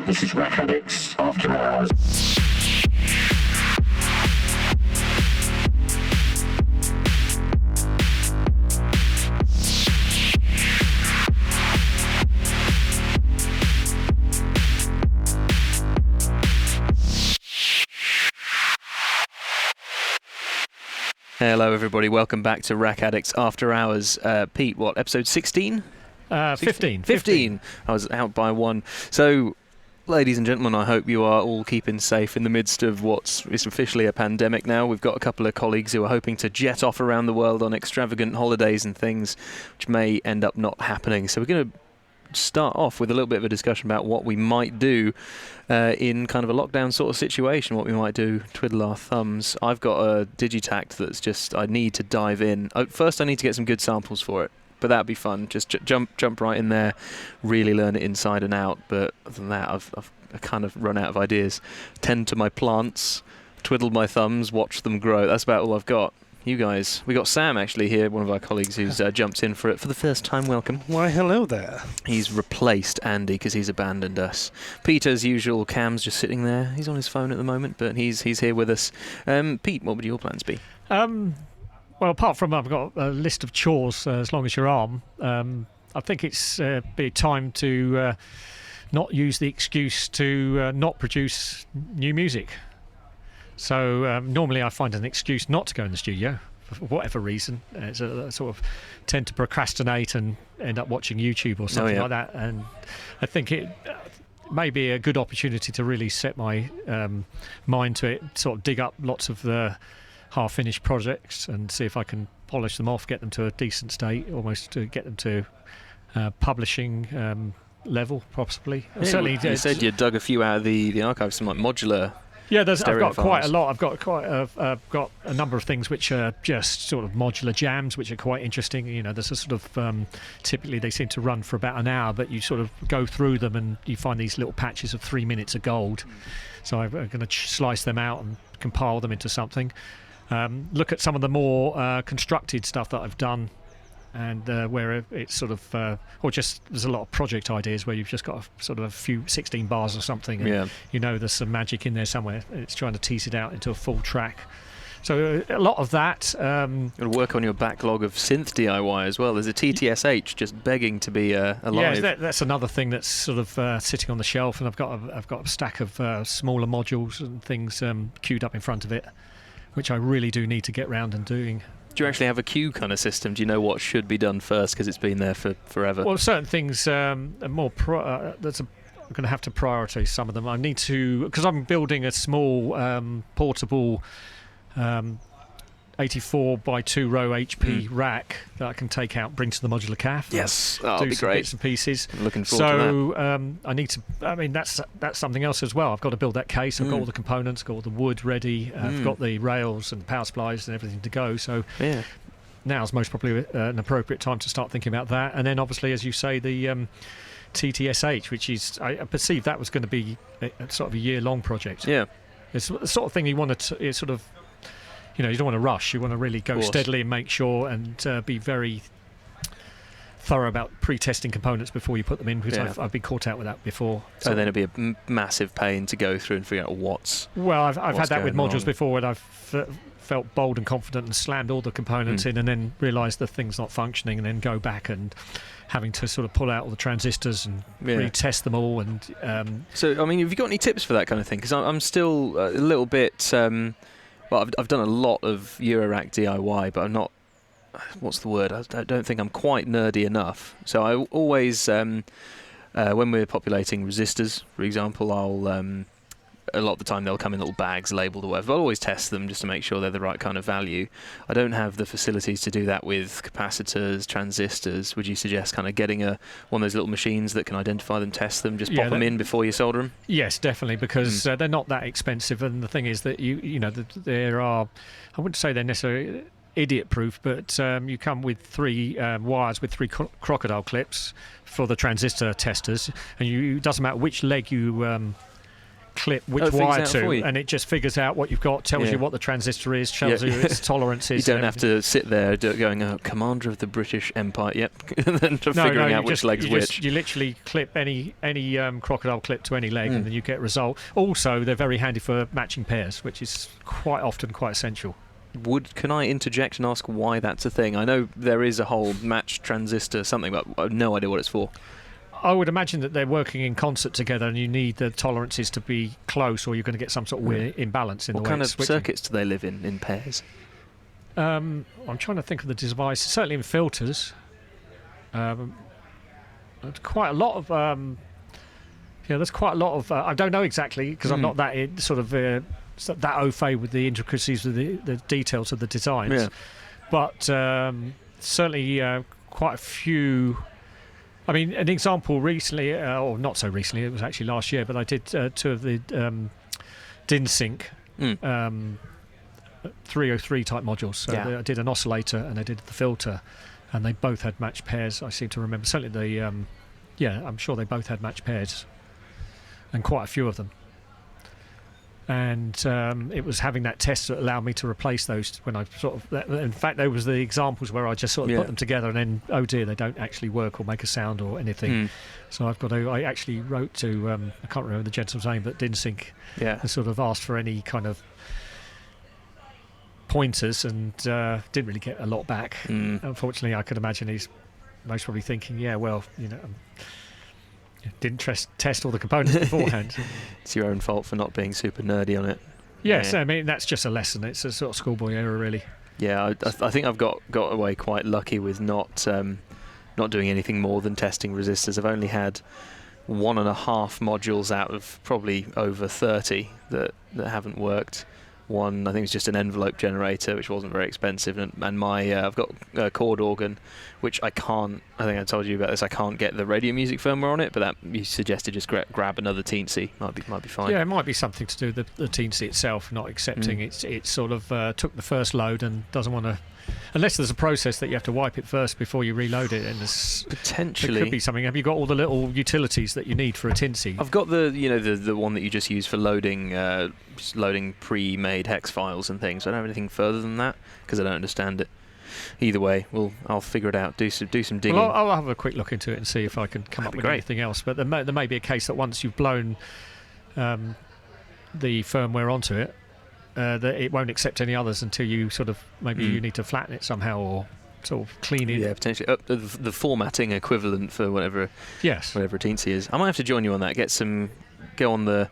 This is RackAddicts After Hours. Hello everybody, welcome back to RackAddicts After Hours. Pete, what, episode 16? 15. I was out by one. So, ladies and gentlemen, I hope you are all keeping safe in the midst of what is officially a pandemic now. We've got a couple of colleagues who are hoping to jet off around the world on extravagant holidays and things, which may end up not happening. So we're going to start off with a little bit of a discussion about what we might do in kind of a lockdown sort of situation, what we might do, twiddle our thumbs. I've got a Digitact that's just, I need to dive in. First I need to get some good samples for it, but that'd be fun. Just jump right in there, really learn it inside and out. But other than that, I've kind of run out of ideas. Tend to my plants, twiddle my thumbs, watch them grow. That's about all I've got. You guys, we got Sam actually here, one of our colleagues who's jumped in for it for the first time. Welcome. Why, hello there. He's replaced Andy because he's abandoned us. Peter, as usual, Cam's just sitting there. He's on his phone at the moment, but he's here with us. Pete, what would your plans be? Well, apart from I've got a list of chores as long as your arm, I think it's be time to not use the excuse to not produce new music. So normally I find an excuse not to go in the studio for whatever reason. It's a sort of tend to procrastinate and end up watching YouTube or something like that. And I think it may be a good opportunity to really set my mind to it, sort of dig up lots of the half-finished projects and see if I can polish them off, get them to a decent state, almost to get them to publishing level, possibly. Yeah, certainly, you said you dug a few out of the archives, some like modular. Yeah, I've got quite a lot. I've got a number of things which are just sort of modular jams, which are quite interesting. You know, there's a sort of typically they seem to run for about an hour, but you sort of go through them and you find these little patches of 3 minutes of gold. So I'm going to slice them out and compile them into something. Look at some of the more constructed stuff that I've done. And where it's sort of, or just there's a lot of project ideas where you've just got a, sort of a few 16 bars or something, and you know there's some magic in there somewhere. It's trying to tease it out into a full track. So a lot of that. Got to work on your backlog of synth DIY as well. There's a TTSH just begging to be alive. Yeah, that's another thing that's sort of sitting on the shelf, and I've got a stack of smaller modules and things queued up in front of it, which I really do need to get round and doing. Do you actually have a queue kind of system? Do you know what should be done first because it's been there for forever? Well, certain things are more. I'm going to have to prioritise some of them. I need to, because I'm building a small portable 84 by 2 row HP rack that I can take out, bring to the Modular Cafe. Yes, that'll be great. Bits and pieces. I'm looking forward to that. I need to. I mean, that's something else as well. I've got to build that case. I've got all the components, got all the wood ready. I've got the rails and power supplies and everything to go. So now's most probably an appropriate time to start thinking about that. And then, obviously, as you say, the TTSH, which is I perceive that was going to be a sort of a year-long project. Yeah, it's the sort of thing you want to sort of. You know, you don't want to rush. You want to really go steadily and make sure and be very thorough about pre-testing components before you put them in, because I've been caught out with that before. So then it'd be a massive pain to go through and figure out what's. Well, I've had that with modules wrong. before, and I've felt bold and confident and slammed all the components in, and then realised the thing's not functioning, and then go back and having to sort of pull out all the transistors and retest them all. And so, I mean, have you got any tips for that kind of thing? Because I'm still a little bit. Well, I've done a lot of Eurorack DIY, but I'm not. What's the word? I don't think I'm quite nerdy enough. So I always, when we're populating resistors, for example, I'll a lot of the time they'll come in little bags labelled or whatever. I'll always test them just to make sure they're the right kind of value. I don't have the facilities to do that with capacitors, transistors. Would you suggest kind of getting one of those little machines that can identify them, test them, just pop them in before you solder them? Yes, definitely, because they're not that expensive. And the thing is that there are, I wouldn't say they're necessarily idiot-proof, but you come with 3 wires with 3 crocodile clips for the transistor testers, and it doesn't matter which leg you clip which figures wire out for to, you. and it just figures out what you've got, tells you what the transistor is, tells you its tolerance is. You don't have to sit there going, commander of the British Empire, yep, and then figuring out which leg's which. You literally clip any crocodile clip to any leg, and then you get a result. Also, they're very handy for matching pairs, which is quite often quite essential. Can I interject and ask why that's a thing? I know there is a whole match transistor something, but I have no idea what it's for. I would imagine that they're working in concert together, and you need the tolerances to be close, or you're going to get some sort of weird imbalance in the way What kind of switching. circuits do they live in pairs? I'm trying to think of the device. Certainly in filters. Quite a lot of. There's quite a lot of. I don't know exactly because I'm not that that au fait with the intricacies of the details of the designs. Yeah. But certainly quite a few. I mean, an example recently, or not so recently, it was actually last year, but I did 2 of the DIN-Sync 303 type modules. So I did an oscillator and I did the filter, and they both had matched pairs, I seem to remember. Certainly I'm sure they both had matched pairs, and quite a few of them. And it was having that test that allowed me to replace those when I in fact, there was the examples where I just sort of put them together and then, oh dear, they don't actually work or make a sound or anything. So I actually wrote to, I can't remember the gentleman's name, but DIN-Sync, and sort of asked for any kind of pointers, and didn't really get a lot back. Unfortunately, I could imagine he's most probably thinking, didn't test all the components beforehand. It's your own fault for not being super nerdy on it. Yes, I mean, that's just a lesson. It's a sort of schoolboy error, really. Yeah, I think I've got away quite lucky with not doing anything more than testing resistors. I've only had 1.5 modules out of probably over 30 that haven't worked. One, I think, was just an envelope generator, which wasn't very expensive, and my I've got a chord organ, which I think I told you about this. I can't get the radio music firmware on it, but that you suggested just grab another Teensy. Might be fine. Yeah, it might be something to do with the Teensy itself not accepting. It sort of took the first load and doesn't want to. Unless there's a process that you have to wipe it first before you reload it, and potentially there could be something. Have you got all the little utilities that you need for a Teensy? I've got the one that you just use for loading pre-made hex files and things. I don't have anything further than that because I don't understand it. Either way, I'll figure it out. Do some digging. Well, I'll have a quick look into it and see if I can come up with anything else. But there may be a case that once you've blown the firmware onto it, that it won't accept any others until you sort of you need to flatten it somehow or sort of clean it. Yeah, potentially the formatting equivalent for whatever Teensy is. I might have to join you on that. Go on the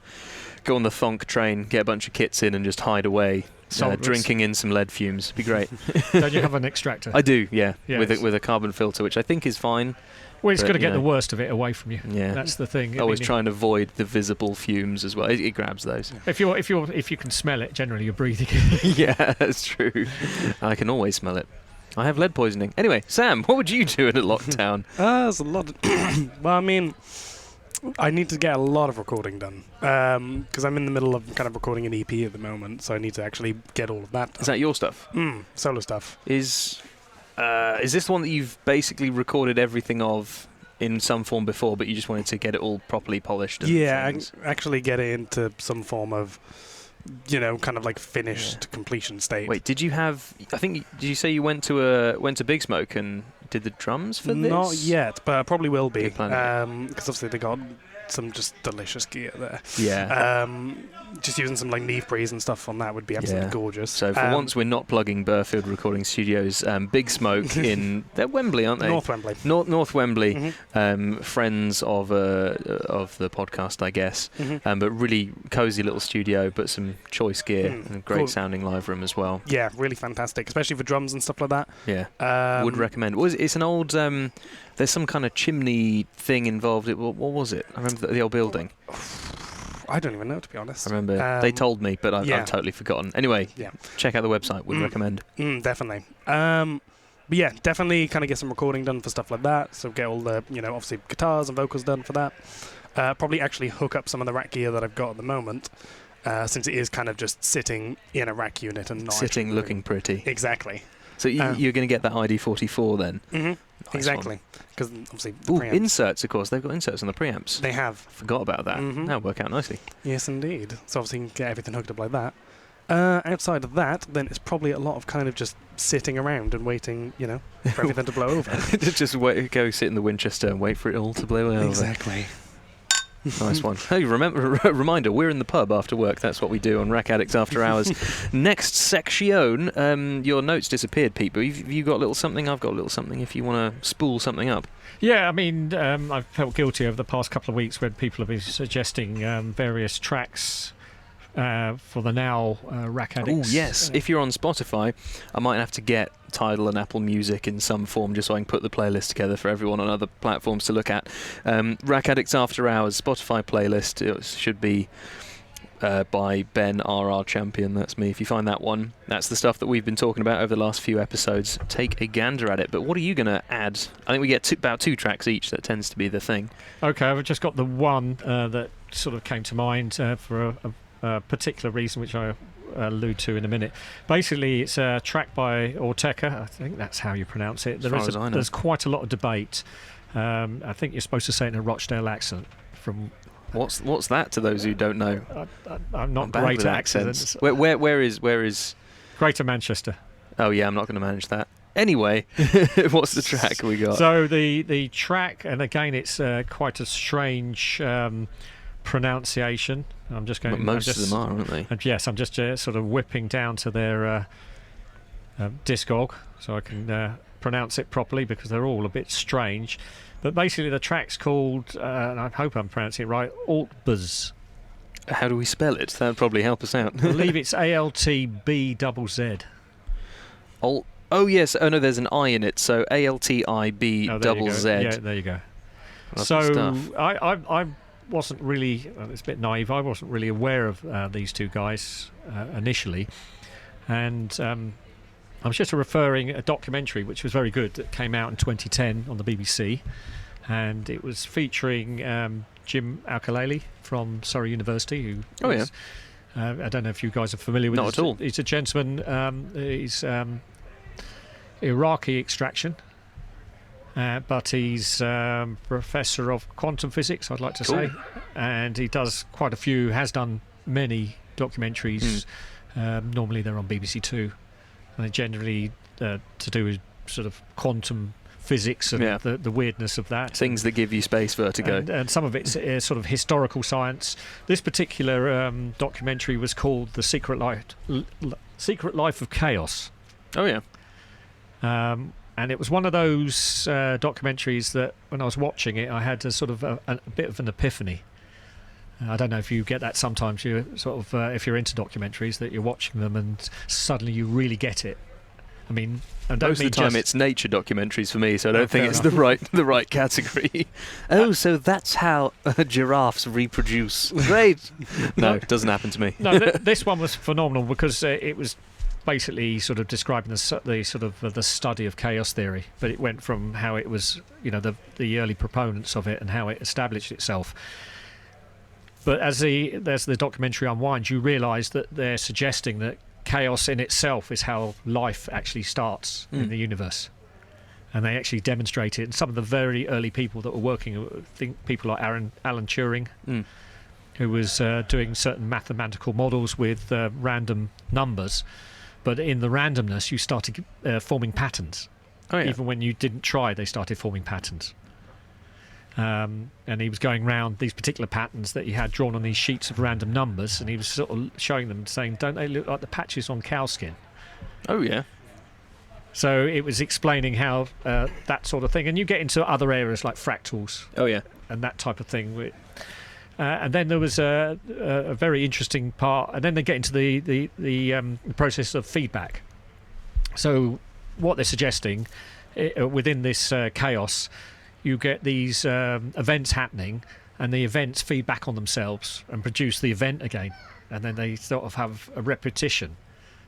thonk train, get a bunch of kits in, and just hide away. Drinking in some lead fumes. It'd be great. Don't you have an extractor? I do, yeah. With a carbon filter, which I think is fine. Well, it's got to get the worst of it away from you. Yeah, that's the thing. Always try and avoid the visible fumes as well. It grabs those. If you can smell it, generally you're breathing. Yeah, that's true. I can always smell it. I have lead poisoning. Anyway, Sam, what would you do in a lockdown? There's a lot. Well, I mean, I need to get a lot of recording done because I'm in the middle of kind of recording an EP at the moment, so I need to actually get all of that done. Is that your stuff? Solo stuff. Is this the one that you've basically recorded everything of in some form before, but you just wanted to get it all properly polished? Actually get it into some form of, kind of like finished completion state. Wait, did you say you went to Big Smoke and did the drums for this? Not yet, but I probably will be, because obviously they got some just delicious gear there. Yeah. Just using some like Neve Breeze and stuff on that would be absolutely gorgeous. So for once, we're not plugging Burghfield Recording Studios. Big Smoke they're Wembley, aren't they? North Wembley. North Wembley. Friends of the podcast, I guess. But really cosy little studio, but some choice gear and a great sounding live room as well. Yeah, really fantastic, especially for drums and stuff like that. Yeah, would recommend. It's an old. There's some kind of chimney thing involved. What was it? I remember the old building. I don't even know, to be honest. I remember they told me, but I've totally forgotten. Anyway, check out the website. Would recommend. Definitely. But yeah, definitely kind of get some recording done for stuff like that. So get all the, obviously guitars and vocals done for that. Probably actually hook up some of the rack gear that I've got at the moment, since it is kind of just sitting in a rack unit and not sitting looking pretty. Exactly. So you're going to get that ID44 then? Mm-hmm. Nice Exactly. Because obviously the Ooh, preamps, inserts, of course. They've got inserts on the preamps. they have. Forgot about that. Mhm. That'll work out nicely. Yes, indeed. So obviously you can get everything hooked up like that. Outside of that, then it's probably a lot of kind of just sitting around and waiting, for everything to blow over. Just go sit in the Winchester and wait for it all to blow over. Exactly. Nice one. Hey, reminder, we're in the pub after work. That's what we do on RackAddicts After Hours. Next section, your notes disappeared, Pete, but have you got a little something? I've got a little something if you want to spool something up. Yeah, I mean, I've felt guilty over the past couple of weeks when people have been suggesting various tracks for the now RackAddicts. Oh, yes. If you're on Spotify, I might have to get Tidal and Apple Music in some form just so I can put the playlist together for everyone on other platforms to look at. RackAddicts After Hours Spotify playlist. It should be by Ben RR Champion. That's me. If you find that one, that's the stuff that we've been talking about over the last few episodes. Take a gander at it. But what are you going to add? I think we get about 2 tracks each. That tends to be the thing. Okay, I've just got the one that sort of came to mind for a particular reason, which I allude to in a minute. Basically, it's a track by Ortega. I think that's how you pronounce it. There's quite a lot of debate. I think you're supposed to say it in a Rochdale accent. What's that to those who don't know? I'm not bad great with at accents. accents. Where is? Greater Manchester. Oh yeah, I'm not going to manage that. Anyway, what's the track we got? So the track, and again, it's quite a strange pronunciation. I'm just going. Most of them are, aren't they? And yes, I'm just sort of whipping down to their Discog so I can pronounce it properly because they're all a bit strange. But basically, the track's called, and I hope I'm pronouncing it right, Altbuzz. How do we spell it? That would probably help us out. I believe it's ALTBZZ. Oh yes. Oh no, there's an I in it. So ALTIBZZ. Yeah, there you go. Lovely So stuff. I wasn't really, it's a bit naive, I wasn't really aware of these two guys initially. And I was just referring a documentary which was very good that came out in 2010 on the BBC. And it was featuring Jim Alkalele from Surrey University. Who is, I don't know if you guys are familiar with him. Not at all. He's a gentleman, he's Iraqi extraction. But he's professor of quantum physics, I'd like to say, and he does quite a few, has done many documentaries. Normally they're on BBC Two, and they're generally to do with sort of quantum physics and the weirdness of that. Things that give you space vertigo. And some of it's sort of historical science. This particular documentary was called The Secret Life of Chaos. Oh yeah. And it was one of those documentaries that when I was watching it, I had a sort of a bit of an epiphany. I don't know if you get that sometimes. You sort of, if you're into documentaries, that you're watching them and suddenly you really get it. I mean, most of the time it's nature documentaries for me, so I don't think it's enough. the right category. So that's how giraffes reproduce. Great. No, it doesn't happen to me. No, this one was phenomenal because it was basically sort of describing the sort of the study of chaos theory, but it went from how it was, the early proponents of it and how it established itself. But as the documentary unwinds, you realise that they're suggesting that chaos in itself is how life actually starts in the universe, and they actually demonstrate it. And some of the very early people that were working, I think people like Alan Turing, who was doing certain mathematical models with random numbers. But in the randomness, you started forming patterns. Oh, yeah. Even when you didn't try, they started forming patterns. And he was going round these particular patterns that he had drawn on these sheets of random numbers, and he was sort of showing them, saying, don't they look like the patches on cow skin? Oh, yeah. So it was explaining how that sort of thing. And you get into other areas like fractals. Oh, yeah. And that type of thing. And then there was a very interesting part, and then they get into the process of feedback. So what they're suggesting within this chaos, you get these events happening, and the events feed back on themselves and produce the event again, and then they sort of have a repetition.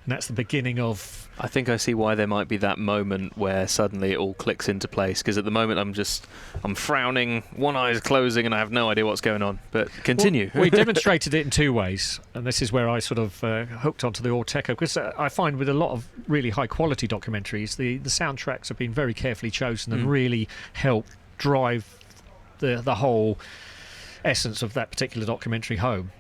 And that's the beginning of... I think I see why there might be that moment where suddenly it all clicks into place, because at the moment I'm frowning, one eye is closing, and I have no idea what's going on. But continue. Well, we demonstrated it in two ways, and this is where I sort of hooked onto the Auteco, because I find with a lot of really high-quality documentaries, the soundtracks have been very carefully chosen and really help drive the whole essence of that particular documentary home.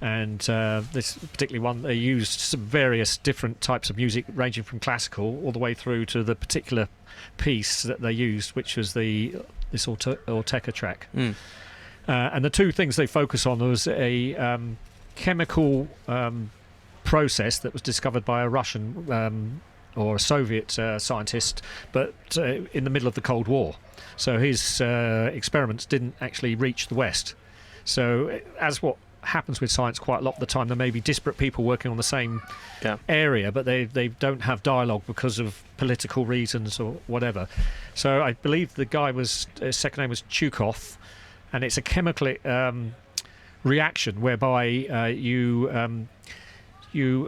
And this particularly one, they used some various different types of music, ranging from classical all the way through to the particular piece that they used, which was this Auteca track. And the two things they focus on was a chemical process that was discovered by a Russian or a Soviet scientist, but in the middle of the Cold War. So his experiments didn't actually reach the West. So as what happens with science quite a lot of the time, there may be disparate people working on the same area, but they don't have dialogue because of political reasons or whatever. So I believe the guy his second name was Chukov, and it's a chemical reaction whereby you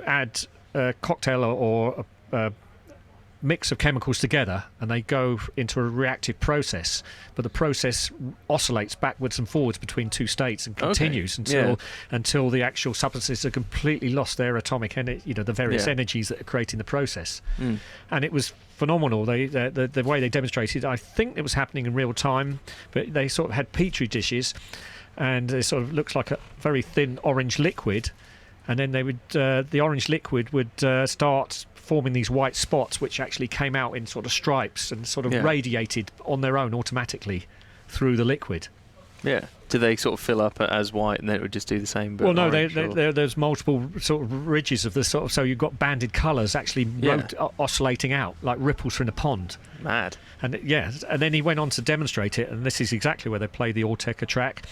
add a cocktail or a mix of chemicals together, and they go into a reactive process, but the process oscillates backwards and forwards between two states and continues until the actual substances are completely lost their atomic energy, the various energies that are creating the process. And it was phenomenal. The way they demonstrated, I think it was happening in real time, but they sort of had petri dishes, and it sort of looks like a very thin orange liquid, and then they would the orange liquid would start forming these white spots, which actually came out in sort of stripes and sort of radiated on their own automatically through the liquid. Yeah. Do they sort of fill up as white, and then it would just do the same? But well, no, there's multiple sort of ridges of this sort of, so you've got banded colours actually oscillating out like ripples from a pond. Mad. And and then he went on to demonstrate it, and this is exactly where they play the Auteca track.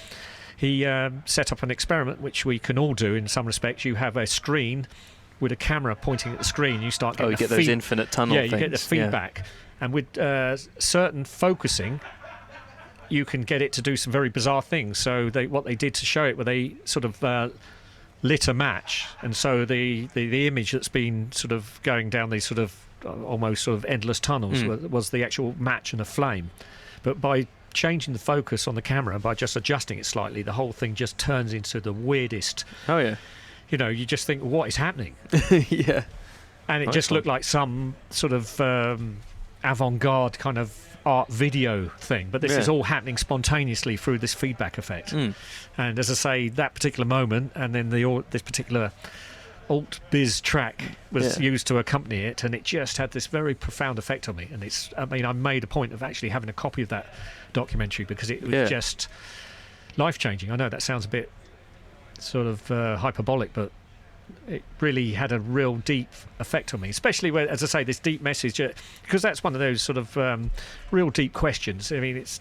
He set up an experiment which we can all do in some respects. You have a screen with a camera pointing at the screen. You start getting those infinite tunnel things. You get the feedback. And with certain focusing, you can get it to do some very bizarre things. So what they did to show it, where they sort of lit a match, and so the image that's been sort of going down these sort of almost sort of endless tunnels was the actual match and a flame. But by changing the focus on the camera, by just adjusting it slightly, the whole thing just turns into the weirdest. Oh yeah. You just think, what is happening? Yeah. And it just looked like some sort of avant-garde kind of art video thing, but this is all happening spontaneously through this feedback effect. And as I say, that particular moment, and then this particular alt biz track was used to accompany it, and it just had this very profound effect on me. And I made a point of actually having a copy of that documentary, because it was just life-changing. I know that sounds a bit sort of hyperbolic, but it really had a real deep effect on me, especially where, as I say, this deep message, because that's one of those sort of real deep questions. I mean, it's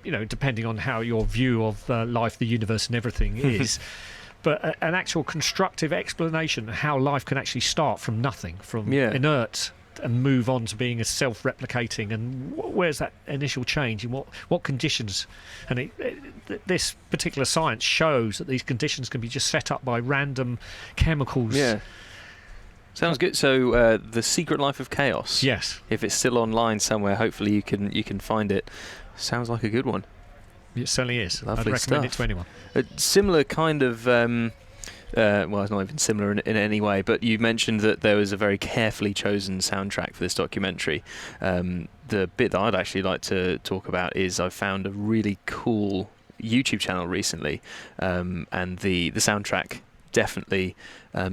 depending on how your view of life, the universe and everything is, but an actual constructive explanation of how life can actually start from nothing, from inert, and move on to being a self-replicating, and where's that initial change, and what conditions. And this particular science shows that these conditions can be just set up by random chemicals. Sounds good. So The Secret Life of Chaos, yes, if it's still online somewhere, hopefully you can find it. Sounds like a good one. It certainly is. Lovely I'd recommend it stuff. to anyone. A similar kind of well, it's not even similar in any way, but you mentioned that there was a very carefully chosen soundtrack for this documentary. The bit that I'd actually like to talk about is I found a really cool YouTube channel recently, and the soundtrack definitely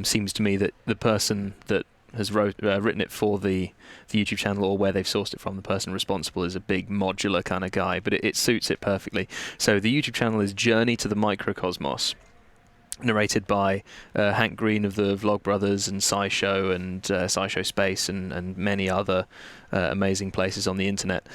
seems to me that the person that has written it for the YouTube channel, or where they've sourced it from, the person responsible is a big modular kind of guy, but it suits it perfectly. So the YouTube channel is Journey to the Microcosmos, narrated by Hank Green of the Vlogbrothers and SciShow and SciShow Space and many other amazing places on the internet.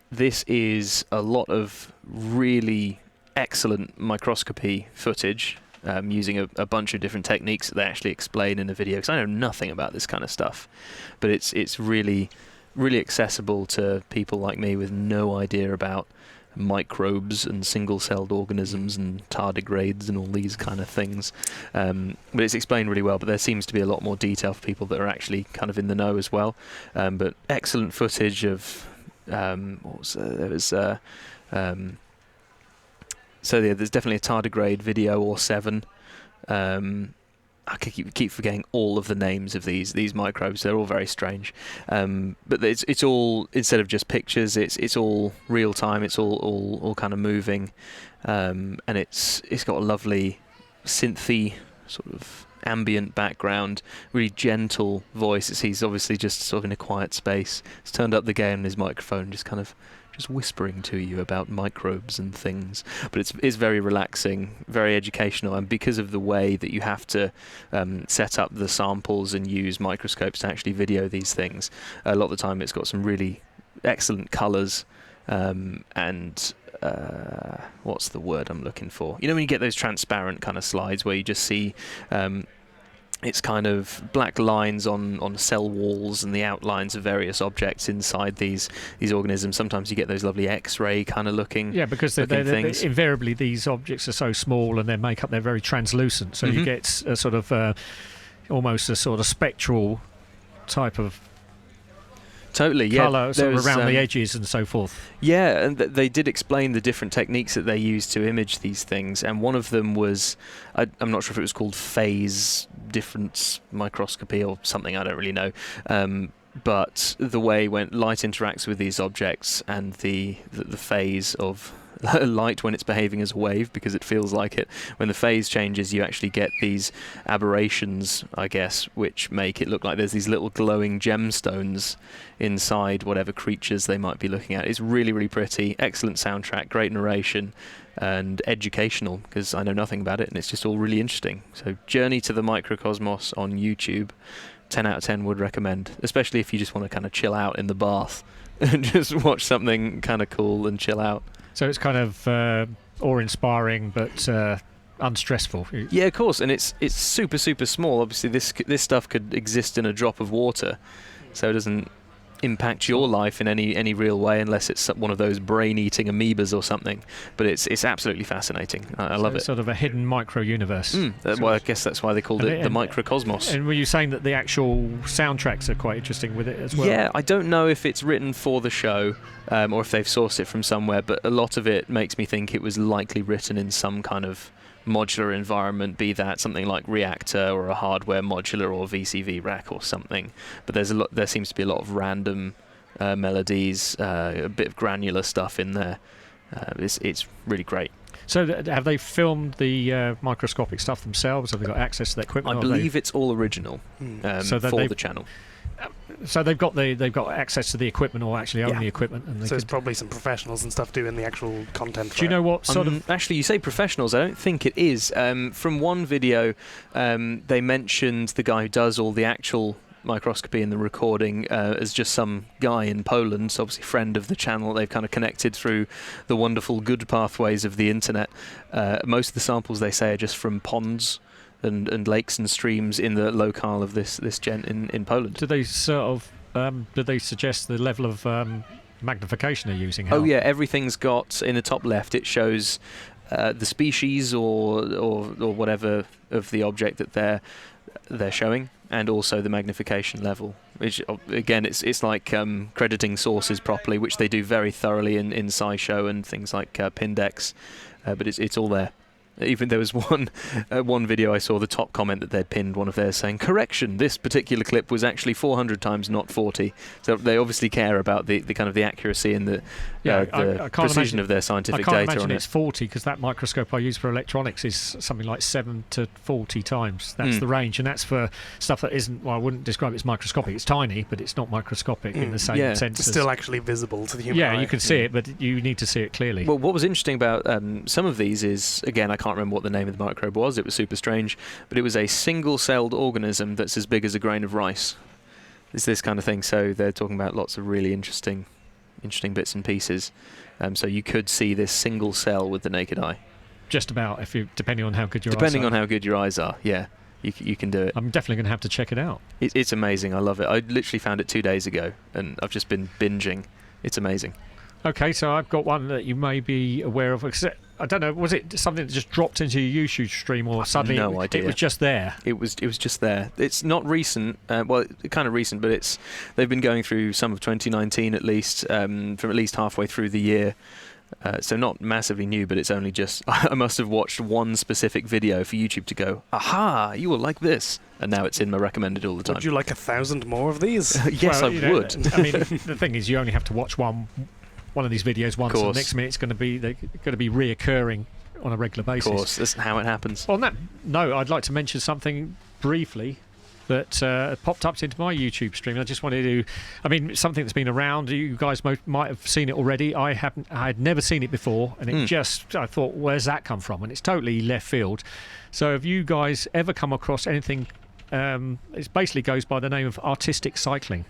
This is a lot of really excellent microscopy footage, using a bunch of different techniques that they actually explain in the video, because I know nothing about this kind of stuff, but it's really, really accessible to people like me with no idea about microbes and single-celled organisms and tardigrades and all these kind of things. But it's explained really well, but there seems to be a lot more detail for people that are actually kind of in the know as well. But excellent footage of so yeah, there's definitely a tardigrade video or 7. I keep forgetting all of the names of these microbes. They're all very strange, but it's all, instead of just pictures, it's all real time. It's all kind of moving, and it's got a lovely synthy sort of ambient background, really gentle voice. He's obviously just sort of in a quiet space. He's turned up the gain on his microphone, just kind of whispering to you about microbes and things. But it's very relaxing, very educational, and because of the way that you have to set up the samples and use microscopes to actually video these things, a lot of the time it's got some really excellent colours, and what's the word I'm looking for? You know when you get those transparent kind of slides where you just see it's kind of black lines on cell walls and the outlines of various objects inside these organisms. Sometimes you get those lovely X-ray kind of looking. Yeah, because they're invariably these objects are so small and their makeup, they're very translucent. So you get a sort of almost a sort of spectral type of totally colour sort of around the edges and so forth. Yeah, and they did explain the different techniques that they use to image these things, and one of them was, I'm not sure if it was called phase difference microscopy or something, I don't really know, but the way when light interacts with these objects and the phase of light when it's behaving as a wave, because it feels like it, when the phase changes you actually get these aberrations, I guess, which make it look like there's these little glowing gemstones inside whatever creatures they might be looking at. It's really, really pretty, excellent soundtrack, great narration, and educational, because I know nothing about it and it's just all really interesting. So Journey to the Microcosmos on YouTube, 10 out of 10 would recommend, especially if you just want to kind of chill out in the bath and just watch something kind of cool and chill out. So it's kind of awe-inspiring, but unstressful. Yeah, of course, and it's super, super small. Obviously, this stuff could exist in a drop of water, so it doesn't impact your life in any real way, unless it's one of those brain-eating amoebas or something. But it's absolutely fascinating. I love it. Sort of a hidden micro-universe. Well, I guess that's why they called it the microcosmos. And were you saying that the actual soundtracks are quite interesting with it as well? Yeah, I don't know if it's written for the show or if they've sourced it from somewhere, but a lot of it makes me think it was likely written in some kind of modular environment, be that something like Reactor or a hardware modular or VCV rack or something. But there seems to be a lot of random melodies, a bit of granular stuff in there. It's really great. So have they filmed the microscopic stuff themselves? Have they got access to that equipment? I believe it's all original for the channel. So they've got access to the equipment, or actually own the equipment. And so it's probably some professionals and stuff doing the actual content. Do you know what sort of? Actually, you say professionals. I don't think it is. From one video, they mentioned the guy who does all the actual microscopy and the recording as just some guy in Poland, so obviously friend of the channel. They've kind of connected through the wonderful good pathways of the internet. Most of the samples, they say, are just from ponds and lakes and streams in the locale of this gent in Poland. Do they sort of do they suggest the level of magnification they're using? Oh yeah, everything's got, in the top left it shows the species or whatever of the object that they're showing, and also the magnification level, which again it's like crediting sources properly, which they do very thoroughly in SciShow and things like Pindex, but it's all there. Even there was one video I saw, the top comment that they'd pinned one of theirs saying, "Correction, this particular clip was actually 400 times, not 40." So they obviously care about the kind of the accuracy and the precision of their scientific data on it. I can't imagine it's 40, because that microscope I use for electronics is something like 7 to 40 times. That's the range, and that's for stuff that isn't, well, I wouldn't describe it as microscopic. It's tiny, but it's not microscopic in the same sense. It's still actually visible to the human eye. Yeah, you can see it, but you need to see it clearly. Well, what was interesting about some of these is, again, I can't remember what the name of the microbe was. It was super strange, but it was a single-celled organism that's as big as a grain of rice. It's this kind of thing. So they're talking about lots of really interesting bits and pieces. So you could see this single cell with the naked eye. Just about, depending on how good your eyes are. Depending on how good your eyes are, yeah. You can do it. I'm definitely going to have to check it out. It's amazing. I love it. I literally found it 2 days ago, and I've just been binging. It's amazing. Okay, so I've got one that you may be aware of. I don't know, was it something that just dropped into your YouTube stream, or suddenly no idea. it was just there? It was just there. It's not recent. Well, kind of recent, but they've been going through some of 2019 at least, from at least halfway through the year. So not massively new, but it's only just... I must have watched one specific video for YouTube to go, aha, you will like this. And now it's in my recommended all the time. Would you like 1,000 more of these? Yes, Well, I would. I mean, the thing is, you only have to watch one of these videos once, and Course. the next minute they're going to be reoccurring on a regular basis. Of course, that's how it happens. On that note, I'd like to mention something briefly that popped up into my YouTube stream. I just wanted to, I mean, something that's been around. You guys might have seen it already. I had never seen it before, and I thought, where's that come from? And it's totally left field. So have you guys ever come across anything? It basically goes by the name of artistic cycling.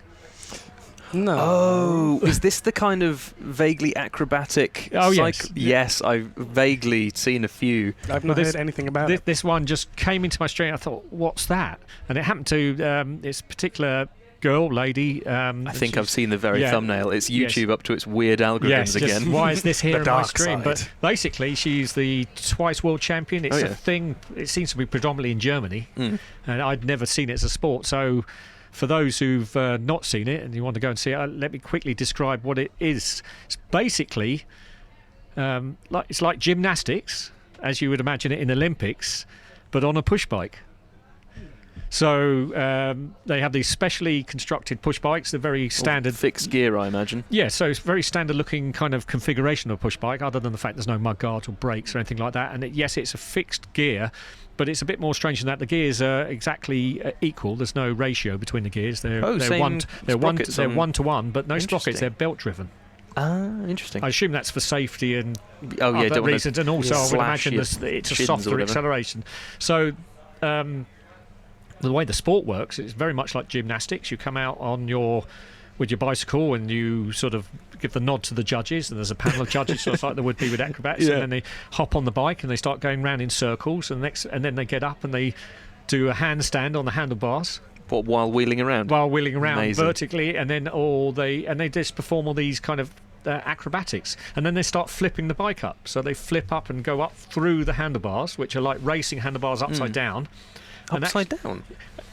No. Oh, is this the kind of vaguely acrobatic? Oh, yes. Yes, I've vaguely seen a few. I've not heard anything about it. This one just came into my stream. I thought, what's that? And it happened to this particular lady. I think I've seen the very thumbnail. It's YouTube up to its weird algorithms again. Just, why is this here The in my dark stream? side. But basically, she's the twice world champion. It's a thing. It seems to be predominantly in Germany, and I'd never seen it as a sport. So, for those who've not seen it and you want to go and see it, let me quickly describe what it is. It's basically it's like gymnastics, as you would imagine it in Olympics, but on a push bike. So they have these specially constructed push bikes. They're very standard. Fixed gear, I imagine. Yeah, so it's very standard looking kind of configuration of a push bike, other than the fact there's no mud guards or brakes or anything like that. And yes, it's a fixed gear, but it's a bit more strange than that. The gears are exactly equal. There's no ratio between the gears. They're one to one, but no sprockets. They're belt driven. Ah, interesting. I assume that's for safety and don't other reasons, and also I would imagine it's a softer acceleration. So the way the sport works, it's very much like gymnastics. You come out with your bicycle and you sort of give the nod to the judges, and there's a panel of judges just like there would be with acrobats, and then they hop on the bike and they start going round in circles, and then they get up and they do a handstand on the handlebars. What, while wheeling around? While wheeling around Amazing. vertically, and then they just perform all these kind of acrobatics, and then they start flipping the bike up. So they flip up and go up through the handlebars, which are like racing handlebars upside down. Upside down?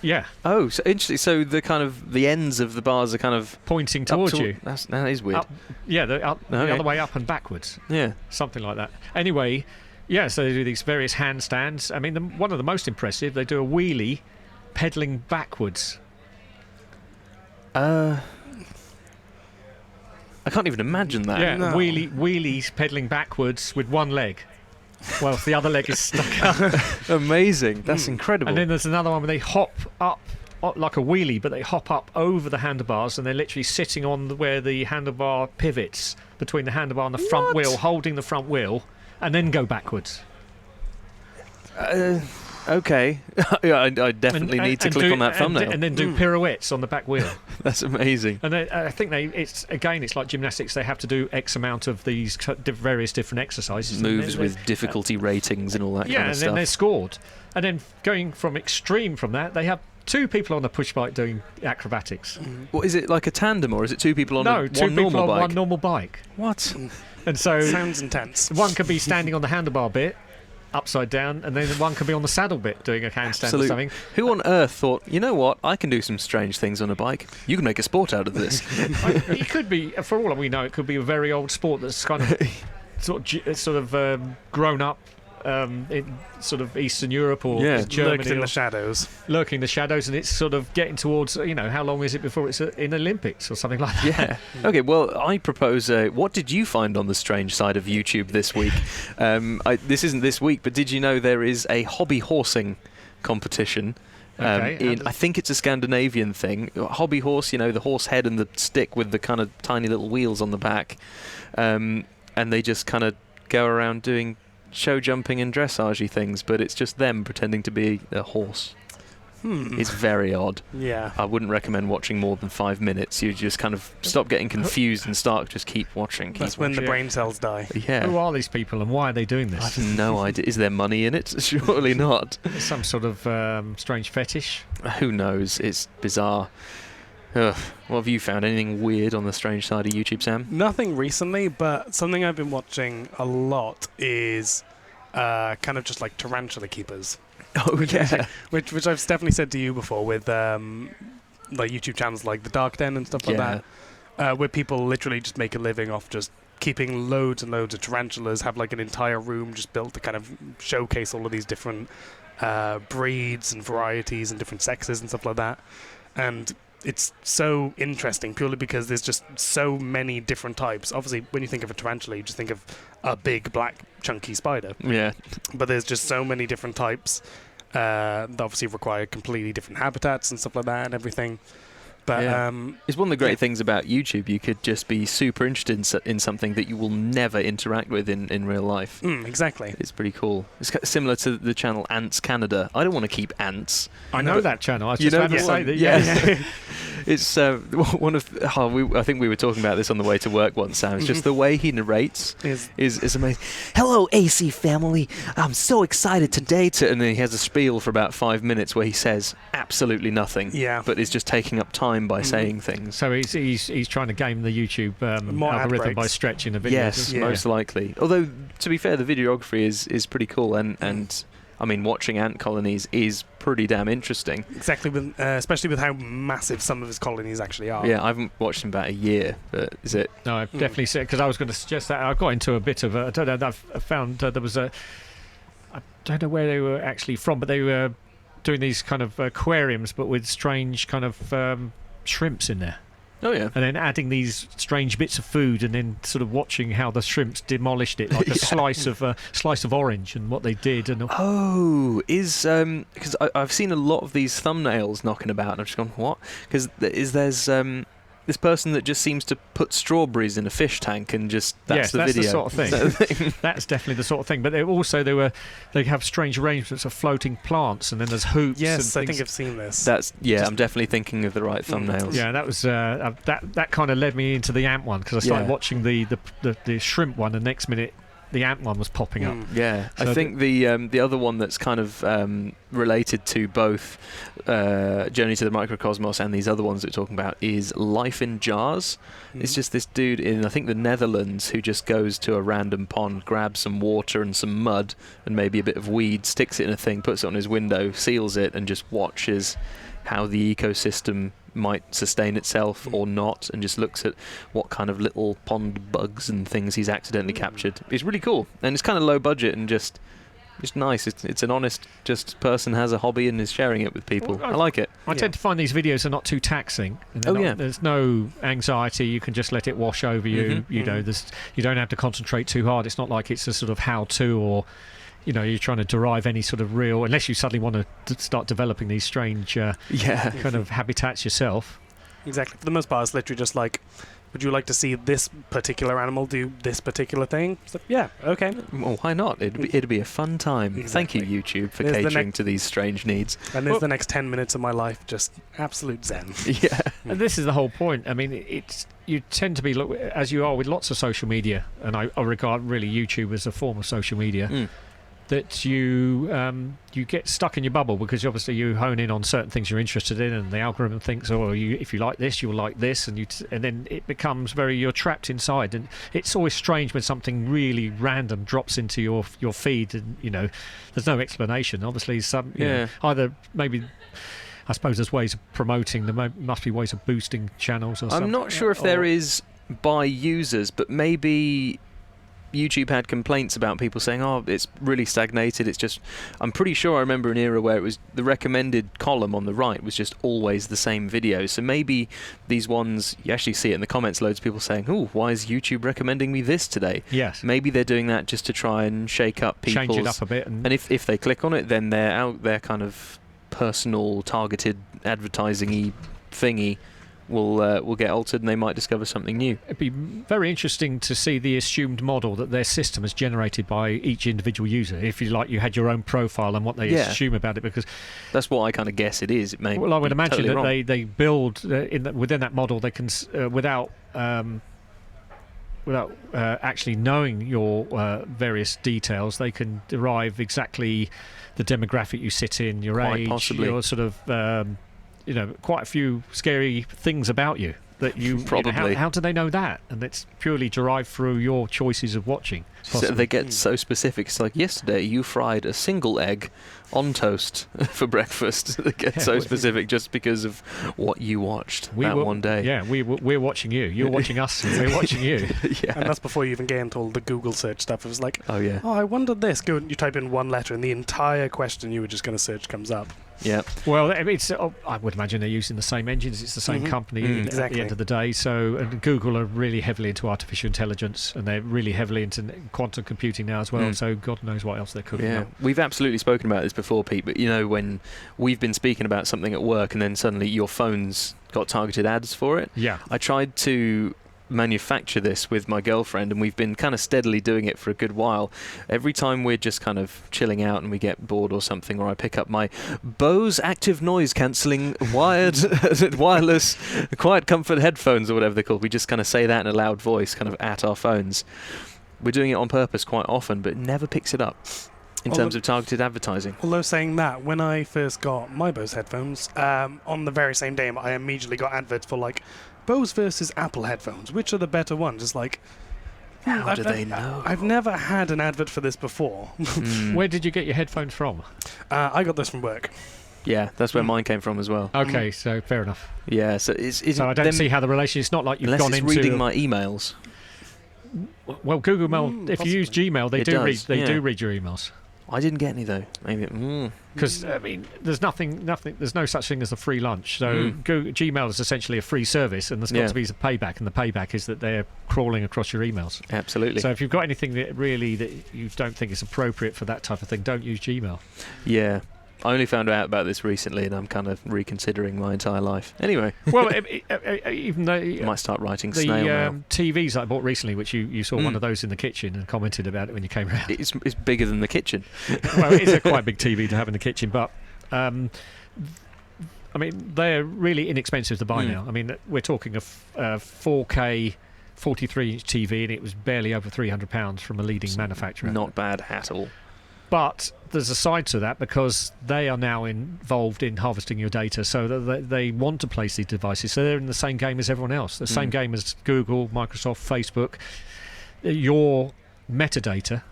Yeah. Oh, so interesting. So the ends of the bars are kind of pointing towards you. That is weird. They're up the other way up and backwards. Yeah. Something like that. Anyway, yeah, so they do these various handstands. I mean, one of the most impressive, they do a wheelie pedalling backwards. I can't even imagine that. Yeah, No. wheelies pedalling backwards with one leg. Well, if the other leg is stuck out. Amazing. That's incredible. And then there's another one where they hop up like a wheelie, but they hop up over the handlebars, and they're literally sitting on where the handlebar pivots between the handlebar and the front wheel, holding the front wheel, and then go backwards. Okay. I definitely need to click on that thumbnail. And then do pirouettes on the back wheel. That's amazing. And I think it's like gymnastics. They have to do X amount of these various different exercises. Moves with difficulty ratings and all that kind of and stuff. then they're scored. And then going from extreme from that, they have two people on a push bike doing acrobatics. Well, is it like a tandem, or is it two people on one normal bike? What? And so Sounds intense. one could be standing on the handlebar bit, upside down, and then one could be on the saddle bit doing a handstand or something. Who on earth thought, you know what, I can do some strange things on a bike. You can make a sport out of this. It could be, for all we know, it could be a very old sport that's kind of sort of grown up in sort of Eastern Europe or Germany. Lurked in the shadows. Lurking in the shadows, and it's sort of getting towards, how long is it before it's in Olympics or something like that? Yeah. Okay, well, I propose, what did you find on the strange side of YouTube this week? This isn't this week, but did you know there is a hobby horsing competition? I think it's a Scandinavian thing. Hobby horse, the horse head and the stick with the kind of tiny little wheels on the back. And they just kind of go around doing show jumping and dressage-y things, but it's just them pretending to be a horse. It's very odd. Yeah. I wouldn't recommend watching more than 5 minutes. You just kind of stop getting confused and just keep watching. That's when the brain cells die. Yeah. Who are these people and why are they doing I this? have no idea. Is there money in it? Surely not. Some sort of strange fetish. Who knows? It's bizarre. Ugh. What have you found? Anything weird on the strange side of YouTube, Sam? Nothing recently, but something I've been watching a lot is kind of just like tarantula keepers. Oh, yeah. Which I've definitely said to you before with like YouTube channels like The Dark Den and stuff like that, where people literally just make a living off just keeping loads and loads of tarantulas, have like an entire room just built to kind of showcase all of these different breeds and varieties and different sexes and stuff like that. And it's so interesting purely because there's just so many different types. Obviously, when you think of a tarantula, you just think of a big, black, chunky spider. Yeah. But there's just so many different types that obviously require completely different habitats and stuff like that and everything. But it's one of the great things about YouTube. You could just be super interested in something that you will never interact with in real life. Exactly. It's pretty cool. It's similar to the channel Ants Canada. I don't want to keep ants. I know that channel. I was You just know about to the say one? that. Yeah. It's one of. I think we were talking about this on the way to work once, Sam. It's just the way he narrates is amazing. Hello, AC family. I'm so excited today to. And then he has a spiel for about 5 minutes where he says absolutely nothing. Yeah. But is just taking up time by saying things. So he's trying to game the YouTube More ad algorithm by breaks. stretching the video. Yes, most likely. Although, to be fair, the videography is pretty cool, and I mean, watching ant colonies is pretty damn interesting. Exactly, especially with how massive some of his colonies actually are. Yeah, I haven't watched in about a year, but is it? No, I've definitely said, because I was going to suggest that. I got into a bit of I don't know, I found there was I don't know where they were actually from, but they were doing these kind of aquariums, but with strange kind of shrimps in there. Oh yeah. And then adding these strange bits of food, and then sort of watching how the shrimps demolished it, like a slice of orange, and what they did. And Is because I've seen a lot of these thumbnails knocking about, and I've just gone, what? Because there's this person that just seems to put strawberries in a fish tank, and just that's the video. The sort of thing. That's definitely the sort of thing. But they have strange arrangements of floating plants, and then there's hoops. Yes, and I think I've seen this. I'm definitely thinking of the right thumbnails. Yeah, that was that kind of led me into the ant one, because I started watching the shrimp one, and next minute the ant one was popping up. Yeah, So I think the other one that's kind of related to both Journey to the Microcosmos and these other ones that we're talking about is Life in Jars. It's just this dude in, I think, the Netherlands who just goes to a random pond, grabs some water and some mud and maybe a bit of weed, sticks it in a thing, puts it on his window, seals it, and just watches how the ecosystem might sustain itself or not, and just looks at what kind of little pond bugs and things he's accidentally captured. It's really cool, and it's kind of low budget and just nice. It's an honest just person has a hobby and is sharing it with people. I like it. I tend to find these videos are not too taxing. There's no anxiety. You can just let it wash over you. You know, you don't have to concentrate too hard. It's not like it's a sort of how-to, or you're trying to derive any sort of real, unless you suddenly want to start developing these strange kind of habitats yourself. Exactly. For the most part, it's literally just like, would you like to see this particular animal do this particular thing? So, yeah, okay. Well, why not? It'd be a fun time. Exactly. Thank you, YouTube, for There's catering to these strange needs. And there's the next 10 minutes of my life, just absolute zen. Yeah. And this is the whole point. I mean, you tend to be, as you are with lots of social media, and I regard really YouTube as a form of social media, that you get stuck in your bubble, because obviously you hone in on certain things you're interested in, and the algorithm thinks, if you like this, you'll like this, and then it becomes you're trapped inside. And it's always strange when something really random drops into your feed, and there's no explanation. Obviously, either maybe, I suppose there's ways of promoting. There must be ways of boosting channels or something. I'm not sure if there is by users, but maybe YouTube had complaints about people saying, it's really stagnated. It's just, I'm pretty sure I remember an era where it was the recommended column on the right was just always the same video. So maybe these ones, you actually see it in the comments, loads of people saying, why is YouTube recommending me this today? Yes. Maybe they're doing that just to try and shake up people's... Change it up a bit. And if they click on it, then they're out their kind of personal, targeted, advertising-y thingy will get altered, and they might discover something new. It'd be very interesting to see the assumed model that their system is generated by each individual user. If you had your own profile and what they assume about it, because that's what I kind of guess it is. It may I would imagine totally that they build within that model. They can without actually knowing your various details, they can derive exactly the demographic you sit in, your Quite age, possibly. your sort of quite a few scary things about you that Probably. how do they know that? And it's purely derived through your choices of watching. So they get so specific. It's like, yesterday you fried a single egg on toast for breakfast. They get so specific just because of what you watched one day. Yeah, we're watching you. You're watching us. And we're watching you. Yeah. And that's before you even get into all the Google search stuff. It was like, Oh, yeah. I wondered this. Go, you type in one letter and the entire question you were just going to search comes up. Yeah. Well, I would imagine they're using the same engines. It's the same company at Exactly. the end of the day. So, and Google are really heavily into artificial intelligence, and they're really heavily into quantum computing now as well. So God knows what else they're cooking Yeah, up. we've absolutely spoken about this before, Pete, but when we've been speaking about something at work and then suddenly your phone's got targeted ads for it, Yeah. I tried to manufacture this with my girlfriend, and we've been kind of steadily doing it for a good while. Every time we're just kind of chilling out and we get bored or something, or I pick up my Bose active noise cancelling wireless quiet comfort headphones or whatever they're called, we just kind of say that in a loud voice kind of at our phones. We're doing it on purpose quite often, but it never picks it up in terms of targeted advertising. Although saying that, when I first got my Bose headphones, on the very same day, I immediately got adverts for like Bose versus Apple headphones. Which are the better ones? It's like, how do they know? I've never had an advert for this before. Where did you get your headphones from? I got this from work. Yeah, that's where mine came from as well. Okay, so fair enough. Yeah, so So I don't see how the relation. It's not like you've unless gone it's into reading my emails. Well, Google Mail. If you use Gmail, they It do read. does, They yeah. do read your emails. I didn't get any though. Maybe. Because I mean, there's nothing. There's no such thing as a free lunch. So Gmail is essentially a free service, and there's got to be some payback. And the payback is that they're crawling across your emails. Absolutely. So if you've got anything that you don't think is appropriate for that type of thing, don't use Gmail. Yeah. I only found out about this recently, and I'm kind of reconsidering my entire life. Anyway. Well, even though I might start writing the snail mail. TVs that I bought recently, which you saw one of those in the kitchen and commented about it when you came around. It's bigger than the kitchen. Well, it is a quite big TV to have in the kitchen, but I mean, they're really inexpensive to buy now. I mean, we're talking a 4K 43-inch TV, and it was barely over £300 from a leading manufacturer. Not bad at all. But there's a side to that, because they are now involved in harvesting your data, so that they want to place these devices. So they're in the same game as everyone else, the same game as Google, Microsoft, Facebook. Your metadata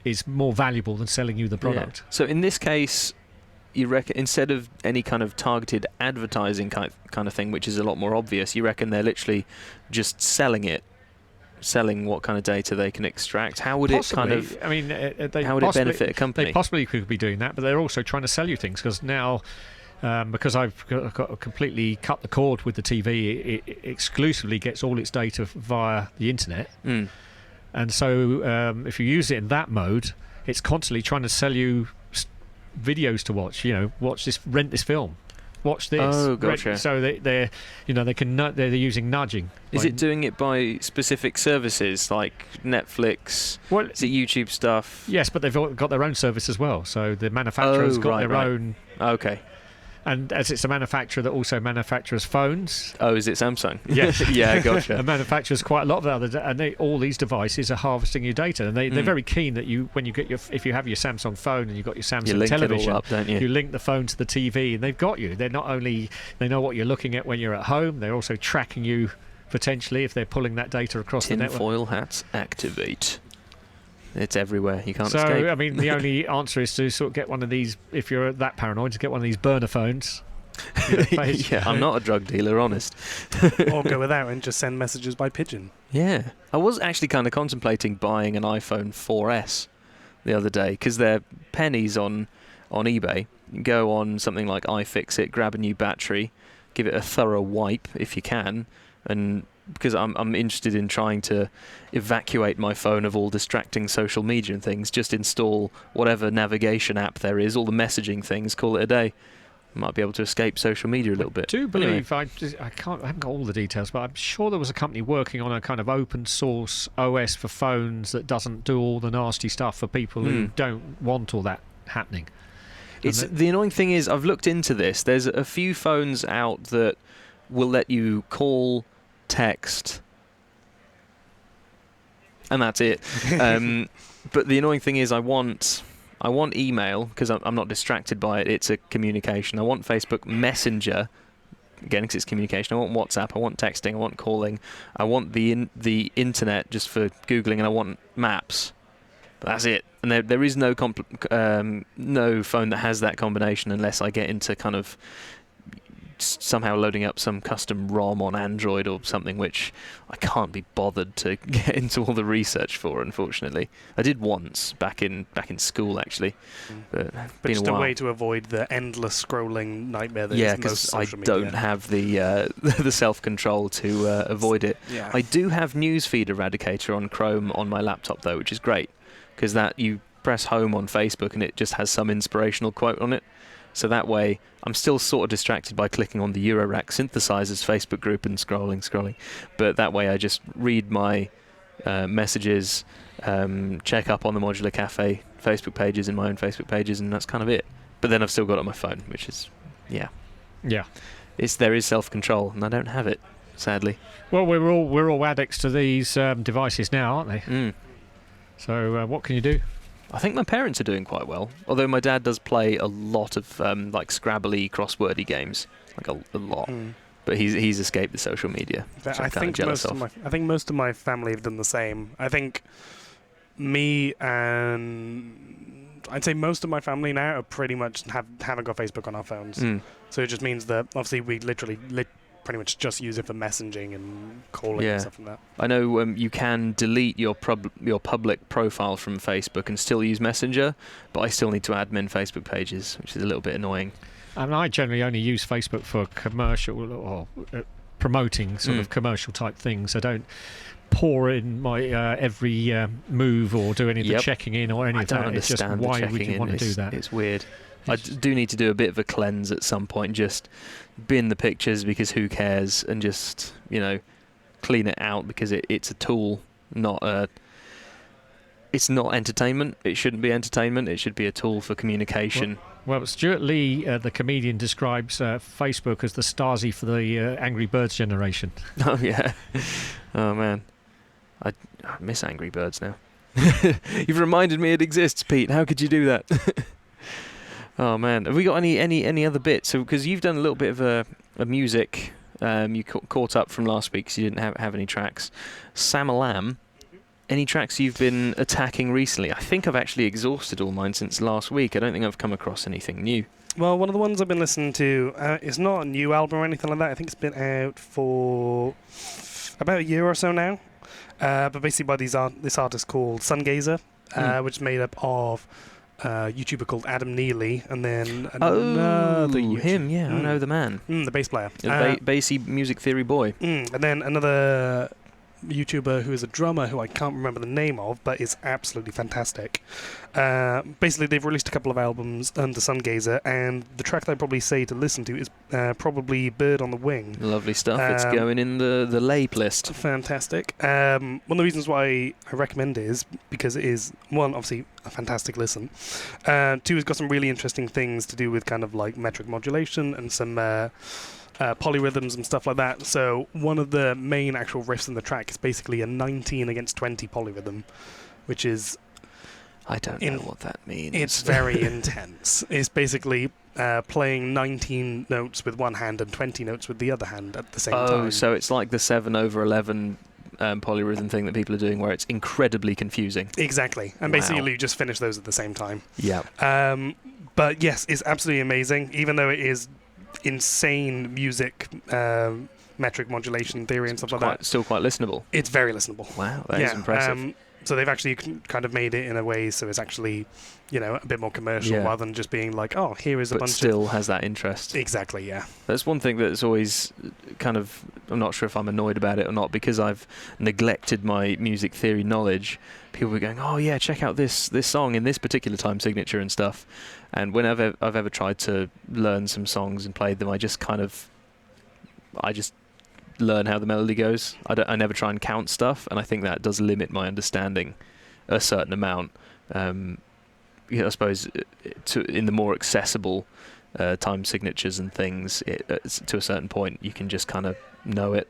is more valuable than selling you the product. Yeah. So in this case, you reckon instead of any kind of targeted advertising kind of thing, which is a lot more obvious, you reckon they're literally just selling what kind of data they can extract? How would Possibly. it kind of? I mean, how would it benefit a company? They possibly could be doing that, but they're also trying to sell you things, because now, because I've got completely cut the cord with the TV, it exclusively gets all its data via the internet, and so if you use it in that mode, it's constantly trying to sell you videos to watch. Watch this, rent this film. Watch this. Oh, gotcha. So they're using nudging. Is it doing it by specific services like Netflix? Well, is it YouTube stuff? Yes, but they've got their own service as well. So the manufacturer's got their own. Okay. And as it's a manufacturer that also manufactures phones. Oh, is it Samsung? Yes. Yeah, gotcha. And manufactures quite a lot of other, and all these devices are harvesting your data, and they're very keen that when you get if you have your Samsung phone and you've got your Samsung link television, it all up, don't you? You link the phone to the TV, and they've got you. They're not only they know what you're looking at when you're at home, they're also tracking you potentially if they're pulling that data across the network. Tinfoil hats activate. It's everywhere. You can't so, escape. I mean, the only answer is to sort of get one of these, if you're that paranoid, to get one of these burner phones. Yeah, I'm not a drug dealer, honest. Or go without and just send messages by pigeon. Yeah. I was actually kind of contemplating buying an iPhone 4S the other day, because they're pennies on eBay. You go on something like iFixit, grab a new battery, give it a thorough wipe if you can, and because I'm interested in trying to evacuate my phone of all distracting social media and things, just install whatever navigation app there is, all the messaging things, call it a day. Might be able to escape social media a little bit. I do believe, I haven't got all the details, but I'm sure there was a company working on a kind of open source OS for phones that doesn't do all the nasty stuff for people who don't want all that happening. The annoying thing is, I've looked into this. There's a few phones out that will let you call, text, and that's it. But the annoying thing is, I want I want email because I'm not distracted by it. It's a communication. I want Facebook Messenger, again, because it's communication. I want WhatsApp. I want texting. I want calling. I want the internet just for Googling, and I want maps. That's it. And there is no no phone that has that combination unless I get into kind of somehow loading up some custom ROM on Android or something, which I can't be bothered to get into all the research for, unfortunately. I did once back in school, actually, but just a way to avoid the endless scrolling nightmare that is most social media. Don't have the the self-control to avoid it. Yeah. I do have Newsfeed Eradicator on Chrome on my laptop though, which is great because that you press home on Facebook and it just has some inspirational quote on it. So that way, I'm still sort of distracted by clicking on the Eurorack synthesizers Facebook group and scrolling. But that way, I just read my messages, check up on the Modular Cafe Facebook pages in my own Facebook pages, and that's kind of it. But then I've still got it on my phone, which is, yeah. There is self-control, and I don't have it, sadly. Well, we're all addicts to these devices now, aren't they? So what can you do? I think my parents are doing quite well, although my dad does play a lot of like Scrabble-y, crosswordy games, like a lot. But he's escaped the social media. I think most of my family have done the same. I think me and I'd say most of my family now are pretty much haven't got Facebook on our phones. So it just means that obviously we literally pretty much just use it for messaging and calling and stuff like that. I know you can delete your public profile from Facebook and still use Messenger, but I still need to admin Facebook pages, which is a little bit annoying. And I generally only use Facebook for commercial or promoting sort of commercial type things. I don't pour in my every move or do any of the checking in or any of that. I don't understand why would you want to do that? It's weird. I do need to do a bit of a cleanse at some point, just bin the pictures because who cares, and just, clean it out because it's a tool, it's not entertainment. It shouldn't be entertainment. It should be a tool for communication. Well, Stuart Lee, the comedian, describes Facebook as the Stasi for the Angry Birds generation. Oh, yeah. Oh, man. I miss Angry Birds now. You've reminded me it exists, Pete. How could you do that? Oh man, have we got any other bits? So because you've done a little bit of a music, you caught up from last week because you didn't have any tracks. Sam Alam, any tracks you've been attacking recently? I think I've actually exhausted all mine since last week. I don't think I've come across anything new. Well, one of the ones I've been listening to is not a new album or anything like that. I think it's been out for about a year or so now. But basically by this artist called Sungazer, which is made up of YouTuber called Adam Neely, and then another him, I know the man. The bass player. Bassy music theory boy. And then another YouTuber who is a drummer who I can't remember the name of, but is absolutely fantastic. Basically, they've released a couple of albums under Sungazer, and the track that I'd probably say to listen to is probably Bird on the Wing. Lovely stuff. It's going in the late list. Fantastic. One of the reasons why I recommend it is because it is, one, obviously a fantastic listen. Two, it's got some really interesting things to do with kind of like metric modulation and some polyrhythms and stuff like that. So one of the main actual riffs in the track is basically a 19 against 20 polyrhythm, which is... I don't know what that means. It's very intense. It's basically playing 19 notes with one hand and 20 notes with the other hand at the same time. Oh, so it's like the 7/11 polyrhythm thing that people are doing where it's incredibly confusing. Exactly. And basically you just finish those at the same time. Yeah. But yes, it's absolutely amazing, even though it is insane music metric modulation theory and stuff like that. Still quite listenable. It's very listenable. Wow, that is impressive. So they've actually kind of made it in a way so it's actually, a bit more commercial rather than just being like, oh, here is a bunch of... But still has that interest. Exactly, yeah. That's one thing that's always kind of... I'm not sure if I'm annoyed about it or not, because I've neglected my music theory knowledge. People were going, oh yeah, check out this song in this particular time signature and stuff. And whenever I've ever tried to learn some songs and played them, I just learn how the melody goes. I never try and count stuff, and I think that does limit my understanding a certain amount. I suppose in the more accessible time signatures and things, to a certain point, you can just kind of know it.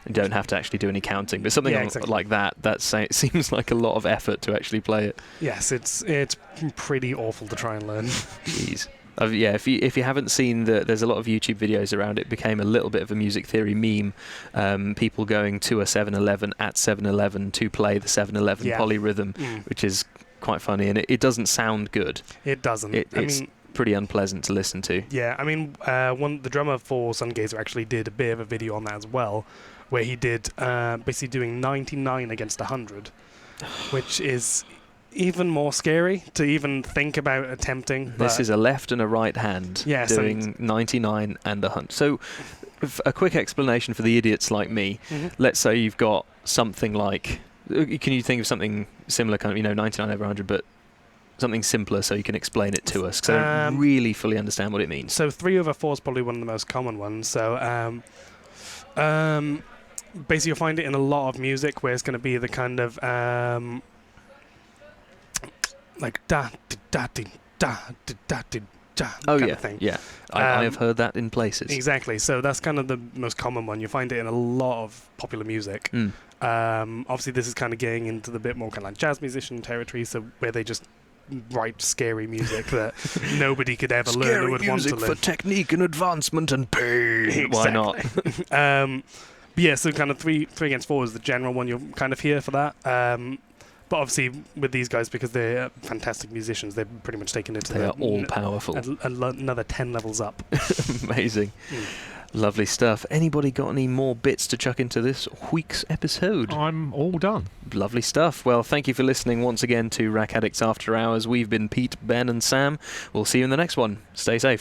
You don't have to actually do any counting, but something exactly. like that it seems like a lot of effort to actually play it. Yes, it's pretty awful to try and learn. Jeez. Yeah, if you haven't seen there's a lot of YouTube videos around it. It became a little bit of a music theory meme. People going to a 7-Eleven at 7-Eleven to play the 7-Eleven polyrhythm, which is quite funny, and it doesn't sound good. It doesn't. It's pretty unpleasant to listen to. Yeah, I mean, the drummer for Sungazer actually did a bit of a video on that as well, where he did basically doing 99 against 100, which is even more scary to even think about attempting. This is a left and a right hand doing 99 and 100. So a quick explanation for the idiots like me. Let's say you've got something like, can you think of something similar, kind of, 99 over 100, but something simpler so you can explain it to us, because I don't really fully understand what it means. So 3 over 4 is probably one of the most common ones. So basically you'll find it in a lot of music where it's going to be the kind of like da da da da da da da kind of thing. Yeah. I have heard that in places. Exactly. So that's kind of the most common one. You find it in a lot of popular music. Obviously, this is kind of getting into the bit more kind of like jazz musician territory, so where they just write scary music that nobody could ever learn or would want to learn. Scary music for technique and advancement and pain. Exactly. Why not? But yeah, so kind of 3 against 4 is the general one you'll kind of hear for that. But obviously, with these guys, because they're fantastic musicians, they're pretty much taken into They are all powerful. Another 10 levels up. Amazing. Lovely stuff. Anybody got any more bits to chuck into this week's episode? I'm all done. Lovely stuff. Well, thank you for listening once again to Rack Addicts After Hours. We've been Pete, Ben and Sam. We'll see you in the next one. Stay safe.